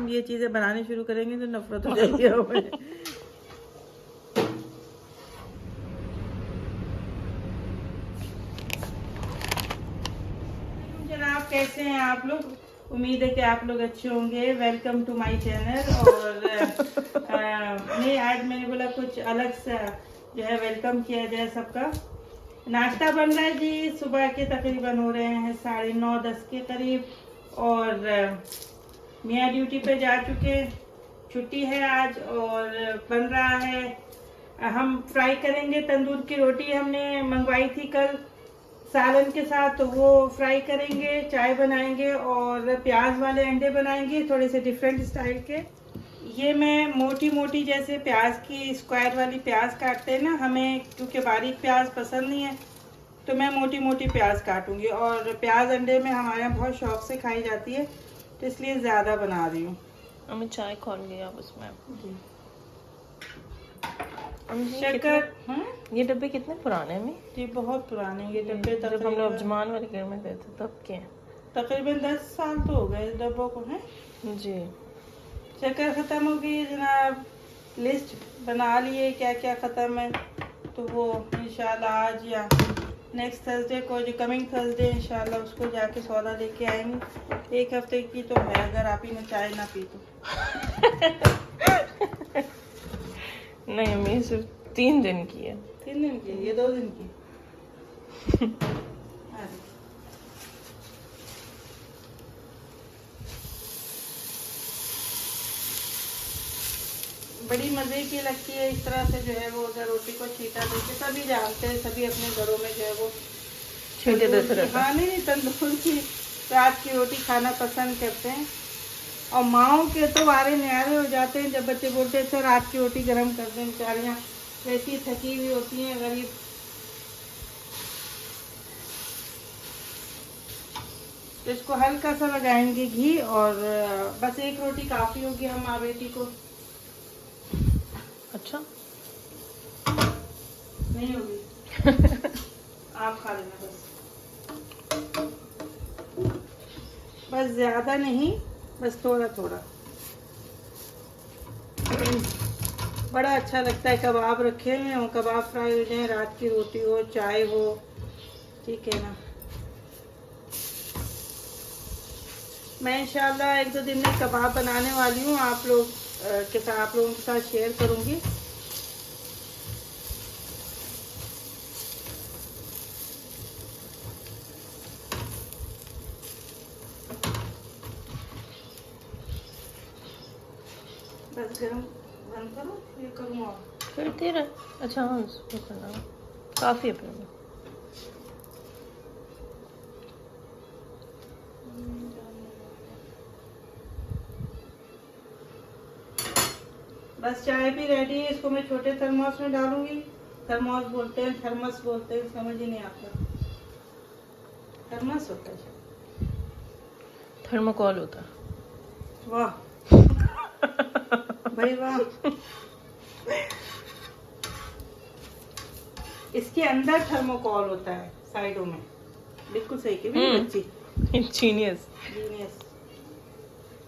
हम ये चीज़ें बनानी शुरू करेंगे तो नफरत हो जाएगी हमें। जनाब, कैसे हैं आप लोग? उम्मीद है कि आप लोग अच्छे होंगे। Welcome to my channel. और नहीं, आज मैंने बोला कुछ अलग सा जो है वेलकम किया जाए सबका। नाश्ता बन रहा है जी। सुबह के तकरीबन हो रहे हैं 9:30-10 के करीब। और मियाँ ड्यूटी पे जा चुके, छुट्टी है आज। और बन रहा है, हम फ्राई करेंगे तंदूर की रोटी। हमने मंगवाई थी कल सालन के साथ, तो वो फ्राई करेंगे। चाय बनाएंगे और प्याज वाले अंडे बनाएंगे, थोड़े से डिफरेंट स्टाइल के। ये मैं मोटी मोटी जैसे प्याज की स्क्वायर वाली प्याज काटते हैं ना, हमें क्योंकि बारीक प्याज पसंद नहीं है तो मैं मोटी मोटी प्याज काटूंगी। और प्याज अंडे में हमारे यहाँ बहुत शौक से खाई जाती है, तो इसलिए ज़्यादा बना रही हूँ। हमें चाय खोल गई आप उसमें शक्कर। ये डब्बे कितने पुराने हैं? जी बहुत पुराने ये डब्बे। जब हम लोग अजमान वाले घर में गए थे तब के तकरीबन 10 साल तो हो गए डब्बों को हैं जी। शक्कर ख़त्म हो गई जनाब। लिस्ट बना लिए क्या क्या ख़त्म है, तो वो इंशाल्लाह आज या नेक्स्ट थर्सडे को, जो कमिंग थर्सडे इंशाल्लाह उसको जाके सौदा लेके आएंगे। 1 हफ्ते की तो है, अगर आप ही ने चाय ना पी तो। नहीं, हमें सिर्फ 3 दिन की है। 3 दिन की? ये 2 दिन की। बड़ी मज़े की लगती है इस तरह से जो है वो, अगर रोटी को छीटा देके। सभी जानते हैं, सभी अपने घरों में जो है वो छीटे देते रहते हैं। हाँ नहीं, तंदूर की रात की रोटी खाना पसंद करते हैं। और माओ के तो वारे न्यारे हो जाते हैं जब बच्चे बोलते हैं सर रात की रोटी गर्म कर दें। बेचारियाँ वैसी थकी हुई होती हैं गरीब। तो इसको हल्का सा लगाएंगे घी, और बस 1 रोटी काफ़ी होगी हम माँ बेटी को। अच्छा नहीं होगी? आप खा लेना बस ज़्यादा नहीं, बस थोड़ा थोड़ा। बड़ा अच्छा लगता है कबाब रखे हुए हों, कबाब फ्राई हो जाए, रात की रोटी हो, चाय हो, ठीक है ना। मैं इंशाल्लाह 1-2 दिन में कबाब बनाने वाली हूँ, आप लोग के साथ, आप लोगों के साथ शेयर करूँगी। बस गरम बंद करो, ये करूँ और करते रहे। अच्छा हाँ, उसमें करना काफ़ी है फिर। बस चाय भी रेडी है। इसको मैं छोटे थर्मोस में डालूंगी। थर्मोस बोलते हैं, थर्मस बोलते हैं, समझ ही नहीं आता। थर्मस होता है, थर्मोकॉल होता है। वाह भाई वाह। इसके अंदर थर्मोकॉल होता है, साइडों में। बिल्कुल सही की मेरी बच्ची, जीनियस। जीनियस।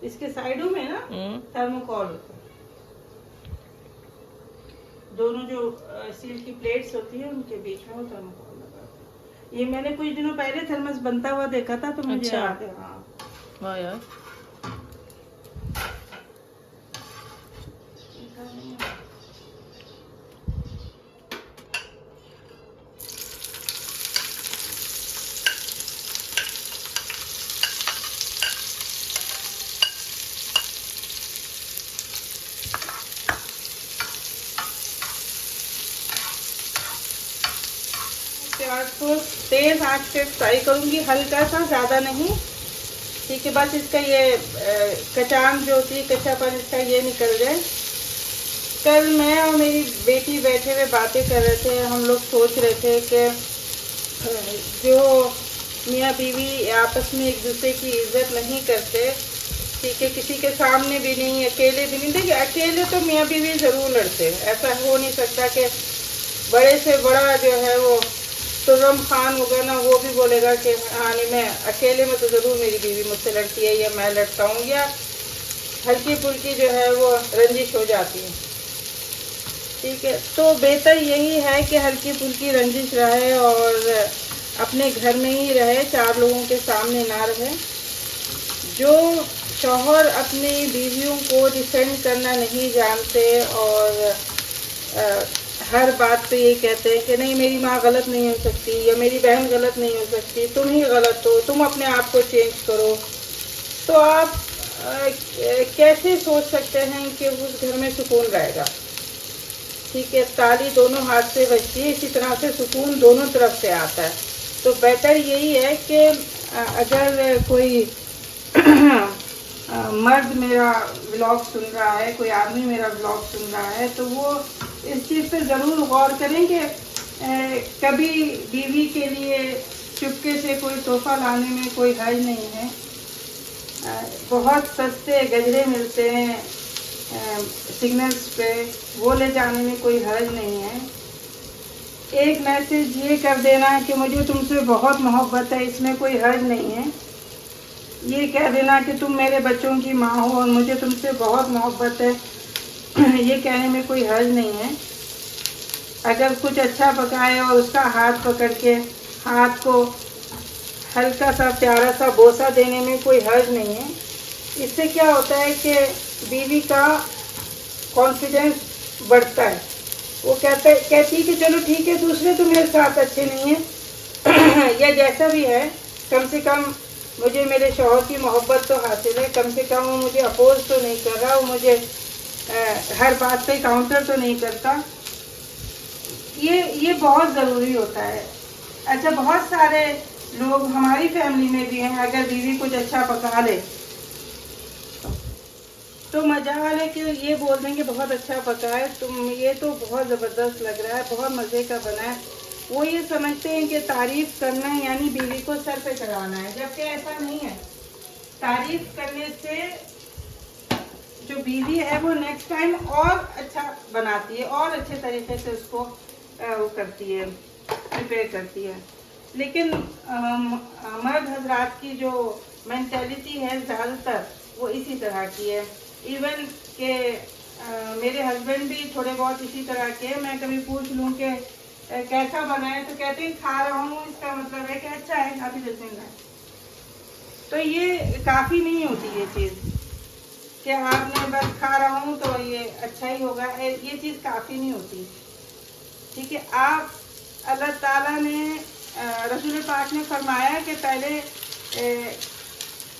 इसके साइडों में ना थर्मोकॉल होता है। दोनों जो स्टील की प्लेट्स होती है उनके बीच में वो थर्मोकॉल लगा होता है। ये मैंने कुछ दिनों पहले थर्मस बनता हुआ देखा था, तो मुझे याद है। हाँ वाह यार। प्याज को तेज आंच पे फ्राई करूंगी, हल्का सा, ज़्यादा नहीं, ठीक है। बस इसका ये कचान जो होती है, कच्चापन इसका ये निकल जाए। कल मैं और मेरी बेटी बैठे हुए बातें कर रहे थे। हम लोग सोच रहे थे कि जो मियाँ बीवी आपस में एक दूसरे की इज्जत नहीं करते, ठीक है, किसी के सामने भी नहीं, अकेले भी नहीं। देखिए अकेले तो मियाँ बीवी ज़रूर लड़ते हैं, ऐसा हो नहीं सकता कि बड़े से बड़ा जो है वो तुर्रम खान होगा ना, वो भी बोलेगा कि हाँ नहीं, मैं अकेले में तो ज़रूर मेरी बीवी मुझसे लड़ती है या मैं लड़ता हूँ, या हल्की फुल्की जो है वो रंजिश हो जाती है। ठीक है, तो बेहतर यही है कि हल्की फुल्की रंजिश रहे और अपने घर में ही रहे, 4 लोगों के सामने ना रहे। जो शौहर अपनी बीवियों को डिफेंड करना नहीं जानते और हर बात पे ये कहते हैं कि नहीं मेरी माँ गलत नहीं हो सकती या मेरी बहन गलत नहीं हो सकती, तुम ही गलत हो, तुम अपने आप को चेंज करो, तो आप कैसे सोच सकते हैं कि उस घर में सुकून रहेगा। ठीक है, ताली दोनों हाथ से बजती है, इसी तरह से सुकून दोनों तरफ से आता है। तो बेटर यही है कि अगर कोई मर्द मेरा व्लॉग सुन रहा है, कोई आदमी मेरा व्लॉग सुन रहा है, तो वो इस चीज़ पे ज़रूर गौर करें कि कभी बीवी के लिए चुपके से कोई तोहफा लाने में कोई हर्ज नहीं है। बहुत सस्ते गजरे मिलते हैं सिग्नल्स पे, वो ले जाने में कोई हर्ज नहीं है। एक मैसेज ये कर देना कि मुझे तुमसे बहुत मोहब्बत है, इसमें कोई हर्ज नहीं है। ये कह देना कि तुम मेरे बच्चों की माँ हो और मुझे तुमसे बहुत मोहब्बत है, ये कहने में कोई हर्ज नहीं है। अगर कुछ अच्छा पकाए और उसका हाथ पकड़ के हाथ को हल्का सा प्यारा सा बोसा देने में कोई हर्ज नहीं है। इससे क्या होता है कि बीवी का कॉन्फिडेंस बढ़ता है। वो कहती है कि चलो ठीक है, दूसरे तो मेरे साथ अच्छे नहीं हैं या जैसा भी है, कम से कम मुझे मेरे शौहर की मोहब्बत तो हासिल है, कम से कम वो मुझे अपोज तो नहीं कर रहा, वो मुझे हर बात पे काउंटर तो नहीं करता। ये बहुत ज़रूरी होता है। अच्छा, बहुत सारे लोग हमारी फैमिली में भी हैं, अगर बीवी कुछ अच्छा पका ले तो मजा ले कि ये बोल देंगे बहुत अच्छा पका है, तुम ये तो बहुत ज़बरदस्त लग रहा है, बहुत मज़े का बना है। वो ये समझते हैं कि तारीफ़ करना यानी बीवी को सर पे चढ़ाना है, जबकि ऐसा नहीं है। तारीफ़ करने से जो बीवी है वो नेक्स्ट टाइम और अच्छा बनाती है और अच्छे तरीके से उसको वो करती है, प्रिपेयर करती है। लेकिन मर्द हजरात की जो मेंटालिटी है ज़्यादातर वो इसी तरह की है। इवन के मेरे हस्बैंड भी थोड़े बहुत इसी तरह के हैं। मैं कभी पूछ लूँ कि कैसा बना है तो कहते हैं खा रहा हूँ, इसका मतलब है कि अच्छा है, काफ़ी बिस्मिल्लाह। तो ये काफ़ी नहीं होती ये चीज़ कि आपने बस खा रहा हूँ तो ये अच्छा ही होगा, ये चीज़ काफ़ी नहीं होती। ठीक है, आप अल्लाह ताला ने रसूल पाक ने फरमाया कि पहले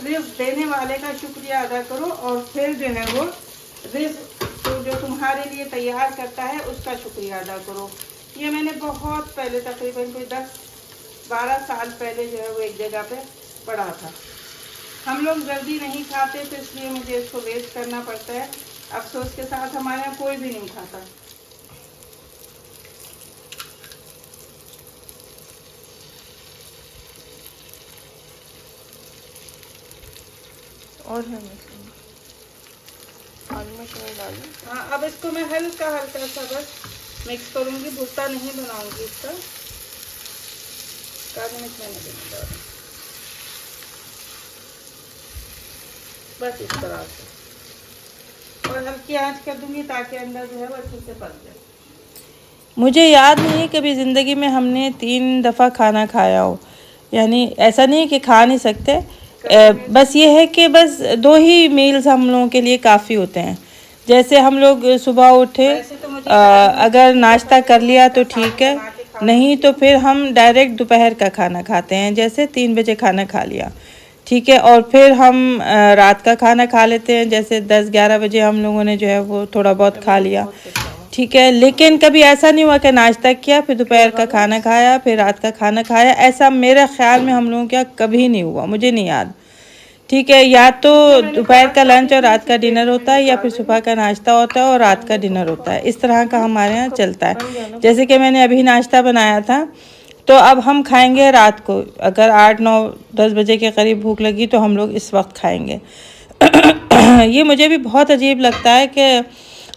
रिज़्क़ देने वाले का शुक्रिया अदा करो और फिर जो है वो रिज़्क़ तो जो तुम्हारे लिए तैयार करता है उसका शुक्रिया अदा करो। ये मैंने बहुत पहले, तकरीबन कोई 10-12 साल पहले जो है वो एक जगह पे पढ़ा था। हम लोग जल्दी नहीं खाते तो इसलिए मुझे इसको वेस्ट करना पड़ता है। अफसोस के साथ हमारे यहाँ कोई भी नहीं खाता। और है आलू में कहीं डालूं? हाँ, अब इसको मैं हल्का हल्का सा बस मिक्स करूँगी, भुट्टा नहीं बनाऊँगी इसका। काली मिर्च मैंने भी नहीं डाली, बस इस तरह से, और हल्की आंच कर दूँगी ताकि अंदर जो है वो अच्छे से पक जाए। मुझे याद नहीं है कभी ज़िंदगी में हमने 3 दफ़ा खाना खाया हो, यानी ऐसा नहीं है कि खा नहीं सकते, बस ये है कि बस 2 ही मील्स हम लोगों के लिए काफ़ी होते हैं। जैसे हम लोग सुबह उठे, अगर नाश्ता कर लिया तो ठीक है, नहीं तो फिर हम डायरेक्ट दोपहर का खाना खाते हैं, जैसे 3 बजे खाना खा लिया, ठीक है, और फिर हम रात का खाना खा लेते हैं, जैसे 10-11 बजे हम लोगों ने जो है वो थोड़ा बहुत खा लिया, ठीक है। लेकिन कभी ऐसा नहीं हुआ कि नाश्ता किया फिर दोपहर का खाना खाया फिर रात का खाना खाया, ऐसा मेरे ख्याल में हम लोगों के यहाँ कभी नहीं हुआ, मुझे नहीं याद, ठीक है। या तो दोपहर का लंच और रात का डिनर होता है, या फिर सुबह का नाश्ता होता है और रात का डिनर होता है, इस तरह का हमारे यहाँ चलता है। जैसे कि मैंने अभी नाश्ता बनाया था, तो अब हम खाएंगे रात को, अगर 8-9-10 बजे के करीब भूख लगी तो हम लोग इस वक्त खाएंगे। ये मुझे भी बहुत अजीब लगता है कि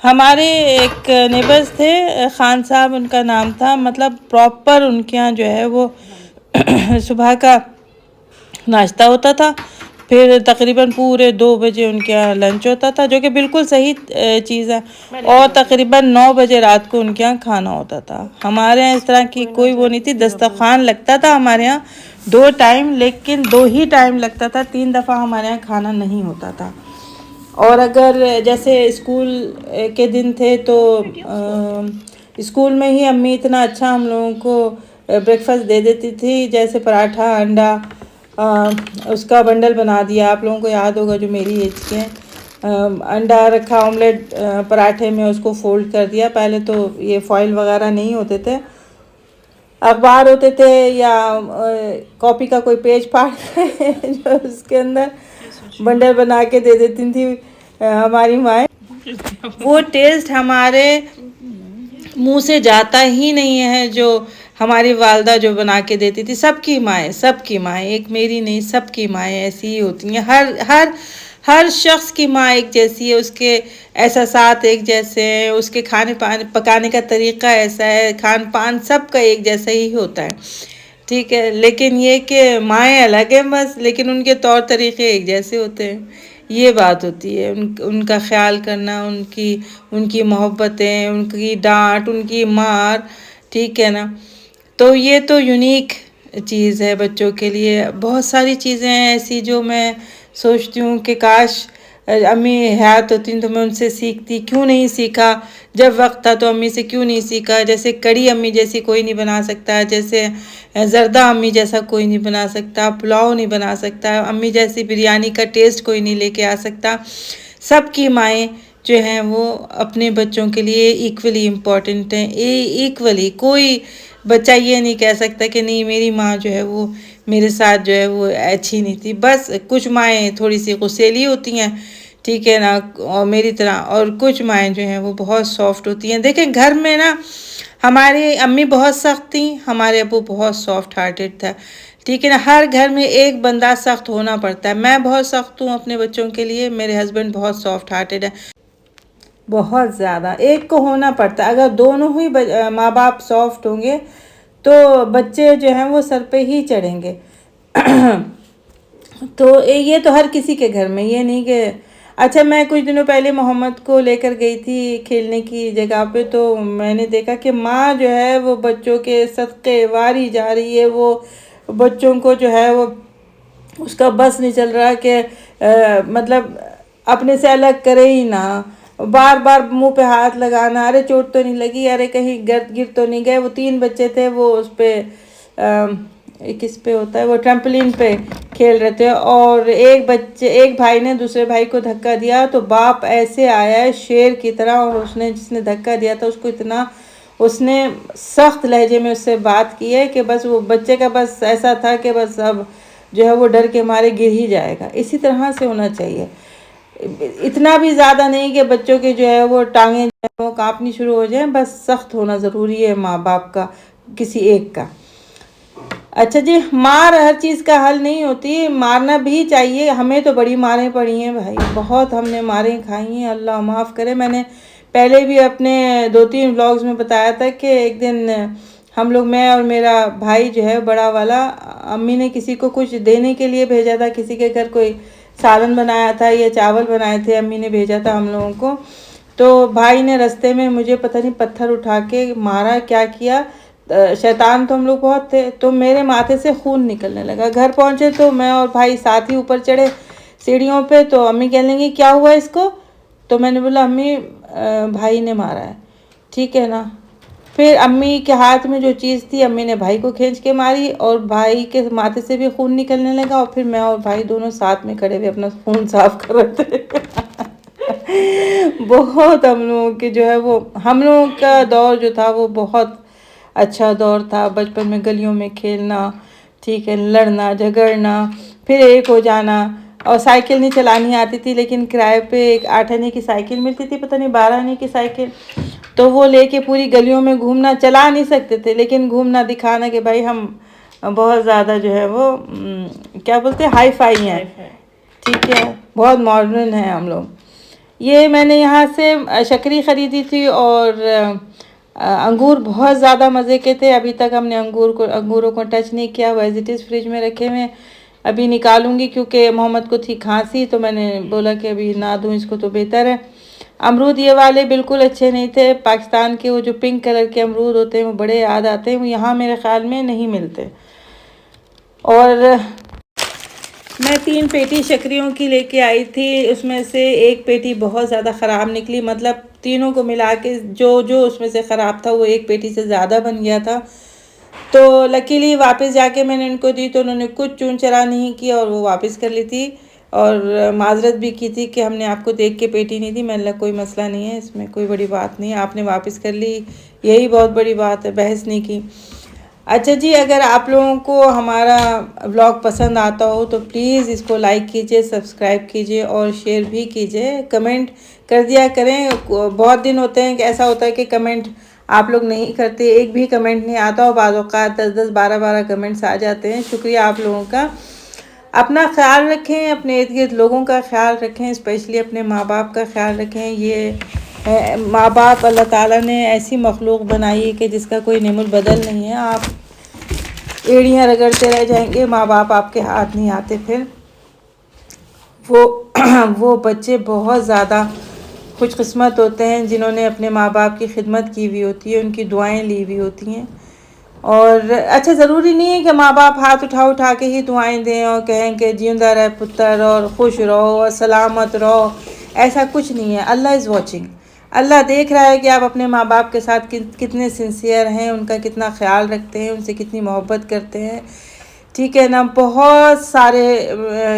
हमारे एक नेबर्स थे, खान साहब उनका नाम था, मतलब प्रॉपर उनके यहाँ जो है वो सुबह का नाश्ता होता था, फिर तकरीबन पूरे 2 बजे उनके यहाँ लंच होता था, जो कि बिल्कुल सही चीज़ है। और तकरीबन 9 बजे रात को उनके यहाँ खाना होता था। हमारे यहाँ इस तरह की कोई वो नहीं थी। दस्तरखान लगता था हमारे यहाँ 2 टाइम, लेकिन 2 ही टाइम लगता था, 3 दफ़ा हमारे यहाँ खाना नहीं होता था। और अगर जैसे स्कूल के दिन थे तो स्कूल में ही अम्मी इतना अच्छा हम लोगों को ब्रेकफास्ट दे देती थी, जैसे पराठा, अंडा, उसका बंडल बना दिया। आप लोगों को याद होगा जो मेरी एज के हैं, अंडा रखा, ऑमलेट पराठे में उसको फोल्ड कर दिया। पहले तो ये फॉइल वगैरह नहीं होते थे, अखबार होते थे या कॉपी का कोई पेज फाड़ के जो उसके अंदर बंडल बना के दे देती थी हमारी माएँ। वो टेस्ट हमारे मुंह से जाता ही नहीं है जो हमारी वालदा जो बना के देती थी। सबकी माएँ, एक मेरी नहीं, सबकी माएँ ऐसी ही होती हैं। हर शख्स की माँ एक जैसी है, उसके एहसासात एक जैसे हैं, उसके खाने पकाने का तरीका ऐसा है, खान पान सबका एक जैसा ही होता है, ठीक है। लेकिन ये कि माएँ अलग हैं बस, लेकिन उनके तौर तरीके एक जैसे होते हैं। ये बात होती है। उनका ख्याल करना, उनकी मोहब्बतें, उनकी डांट, उनकी मार, ठीक है ना। तो ये तो यूनिक चीज़ है बच्चों के लिए। बहुत सारी चीज़ें हैं ऐसी जो मैं सोचती हूँ कि काश अम्मी हयात होती तो मैं उनसे सीखती। क्यों नहीं सीखा? जब वक्त था तो अम्मी से क्यों नहीं सीखा? जैसे कड़ी अम्मी जैसी कोई नहीं बना सकता, जैसे ज़रदा अम्मी जैसा कोई नहीं बना सकता, पुलाव नहीं बना सकता, अम्मी जैसी बिरयानी का टेस्ट कोई नहीं लेके आ सकता। सबकी माएँ जो हैं वो अपने बच्चों के लिए इक्वली इम्पॉर्टेंट हैं। इक्वली कोई बच्चा ये नहीं कह सकता कि नहीं मेरी माँ जो है वो मेरे साथ जो है वो अच्छी नहीं थी। बस कुछ माएँ थोड़ी सी गुस्सैली होती हैं, ठीक है ना, और मेरी तरह, और कुछ माएँ जो हैं वो बहुत सॉफ्ट होती हैं। देखें घर में ना हमारी अम्मी बहुत सख्त थी, हमारे अबू बहुत सॉफ्ट हार्टेड था, ठीक है ना। हर घर में एक बंदा सख्त होना पड़ता है। मैं बहुत सख्त हूँ अपने बच्चों के लिए, मेरे हस्बैंड बहुत सॉफ्ट हार्टेड है, बहुत ज़्यादा। एक को होना पड़ता है। अगर दोनों ही माँ बाप सॉफ्ट होंगे तो बच्चे जो हैं वो सर पे ही चढ़ेंगे। तो ये तो हर किसी के घर में, ये नहीं कि अच्छा। मैं कुछ दिनों पहले मोहम्मद को लेकर गई थी खेलने की जगह पे, तो मैंने देखा कि माँ जो है वो बच्चों के सदक़े वारी जा रही है। वो बच्चों को जो है वो उसका बस नहीं चल रहा कि मतलब अपने से अलग करे ही ना, बार बार मुंह पे हाथ लगाना, अरे चोट तो नहीं लगी, अरे कहीं गिर तो नहीं गए। वो 3 बच्चे थे, वो उस पर किस पे होता है वो ट्रैम्पोलिन पे खेल रहे थे, और एक भाई ने दूसरे भाई को धक्का दिया, तो बाप ऐसे आया है शेर की तरह, और उसने जिसने धक्का दिया था उसको इतना उसने सख्त लहजे में उससे बात की है कि बस वो बच्चे का बस ऐसा था कि बस अब जो है वो डर के मारे गिर ही जाएगा। इसी तरह से होना चाहिए, इतना भी ज़्यादा नहीं कि बच्चों के जो है वो टांगें जो है वो कांपनी शुरू हो जाए। बस सख्त होना ज़रूरी है माँ बाप का, किसी एक का। अच्छा जी, मार हर चीज़ का हल नहीं होती, मारना भी चाहिए। हमें तो बड़ी मारें पड़ी हैं भाई, बहुत हमने मारें खाई हैं, अल्लाह माफ़ करे। मैंने पहले भी अपने 2-3 व्लॉग्स में बताया था कि एक दिन हम लोग, मैं और मेरा भाई जो है बड़ा वाला, अम्मी ने किसी को कुछ देने के लिए भेजा था, किसी के घर कोई सालन बनाया था या चावल बनाए थे, अम्मी ने भेजा था हम लोगों को। तो भाई ने रास्ते में मुझे पता नहीं पत्थर उठा के मारा, क्या किया। शैतान तो हम लोग बहुत थे, तो मेरे माथे से खून निकलने लगा। घर पहुंचे तो मैं और भाई साथ ही ऊपर चढ़े सीढ़ियों पे, तो अम्मी कहने लगी क्या हुआ इसको? तो मैंने बोला अम्मी भाई ने मारा है, ठीक है ना। फिर अम्मी के हाथ में जो चीज़ थी, अम्मी ने भाई को खींच के मारी, और भाई के माथे से भी खून निकलने लगा, और फिर मैं और भाई दोनों साथ में खड़े हुए अपना खून साफ कर रहे थे। बहुत हम लोगों के जो है वो, हम लोगों का दौर जो था वो बहुत अच्छा दौर था। बचपन में गलियों में खेलना, ठीक है, लड़ना झगड़ना, फिर एक हो जाना। और साइकिल नहीं चलानी आती थी, लेकिन किराए पे एक 8 आने की साइकिल मिलती थी, पता नहीं 12 आने की साइकिल, तो वो लेके पूरी गलियों में घूमना। चला नहीं सकते थे, लेकिन घूमना, दिखाना कि भाई हम बहुत ज़्यादा जो है वो क्या बोलते हैं, हाई फाई हैं, ठीक है, बहुत मॉडर्न हैं हम लोग। ये मैंने यहाँ से शक्करी ख़रीदी थी, और अंगूर बहुत ज़्यादा मज़े के थे। अभी तक हमने अंगूरों को टच नहीं किया, एज इट इज़ फ्रिज में रखे हुए। अभी निकालूंगी क्योंकि मोहम्मद को थी खांसी, तो मैंने बोला कि अभी ना दूँ इसको तो बेहतर है। अमरूद ये वाले बिल्कुल अच्छे नहीं थे। पाकिस्तान के वो जो पिंक कलर के अमरूद होते हैं वो बड़े याद आते हैं, वो यहाँ मेरे ख्याल में नहीं मिलते। और मैं 3 पेटी शक्करियों की लेके आई थी, उसमें से एक पेटी बहुत ज़्यादा ख़राब निकली। मतलब तीनों को मिला के जो जो उसमें से ख़राब था वो एक पेटी से ज़्यादा बन गया था। तो लकीली वापस जाके मैंने उनको दी तो उन्होंने कुछ चून चरा नहीं की और वो वापस कर ली थी, और माजरत भी की थी कि हमने आपको देख के पेटी नहीं दी। मैंने लगा कोई मसला नहीं है, इसमें कोई बड़ी बात नहीं है, आपने वापस कर ली, यही बहुत बड़ी बात है, बहस नहीं की। अच्छा जी, अगर आप लोगों को हमारा व्लॉग पसंद आता हो तो प्लीज़ इसको लाइक कीजिए, सब्सक्राइब कीजिए और शेयर भी कीजिए, कमेंट कर दिया करें। बहुत दिन होते हैं कि ऐसा होता है कि कमेंट आप लोग नहीं करते, एक भी कमेंट नहीं आता और बाज़ औक़ात 10-10, 12-12 कमेंट्स आ जाते हैं। शुक्रिया आप लोगों का। अपना ख्याल रखें, अपने इर्द गिर्द लोगों का ख्याल रखें, स्पेशली अपने माँ बाप का ख्याल रखें। ये माँ बाप अल्लाह ताला ने ऐसी मखलूक बनाई है कि जिसका कोई नेमुल बदल नहीं है। आप एड़ियाँ रगड़ते रह जाएंगे, माँ बाप आपके हाथ नहीं आते। फिर वो बच्चे बहुत ज़्यादा खुशकिस्मत होते हैं जिन्होंने अपने माँ बाप की खिदमत की हुई होती है, उनकी दुआएं ली हुई होती हैं। और अच्छा, ज़रूरी नहीं है कि माँ बाप हाथ उठा के ही दुआएं दें और कहें कि जिंदा रहे पुत्र और खुश रहो और सलामत रहो, ऐसा कुछ नहीं है। अल्लाह इज़ वॉचिंग, अल्लाह देख रहा है कि आप अपने माँ बाप के साथ कितने सिंसियर हैं, उनका कितना ख्याल रखते हैं, उनसे कितनी मोहब्बत करते हैं। ठीक है ना। बहुत सारे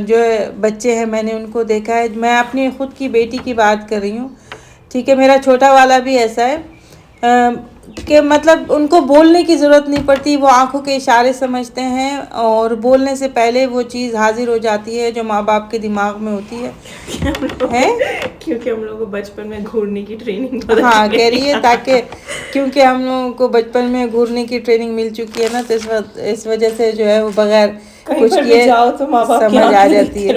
जो बच्चे हैं मैंने उनको देखा है, मैं अपनी ख़ुद की बेटी की बात कर रही हूँ। ठीक है, मेरा छोटा वाला भी ऐसा है कि मतलब उनको बोलने की ज़रूरत नहीं पड़ती, वो आंखों के इशारे समझते हैं और बोलने से पहले वो चीज़ हाजिर हो जाती है जो माँ बाप के दिमाग में होती है क्योंकि हम लोगों को बचपन में घूरने की ट्रेनिंग, हाँ कह रही है, ताकि क्योंकि हम लोगों को बचपन में घूरने की ट्रेनिंग मिल चुकी है ना, तो इस वजह से जो है वो बगैर कुछ किए जाओ तो माँ बाप समझ आ जाती है।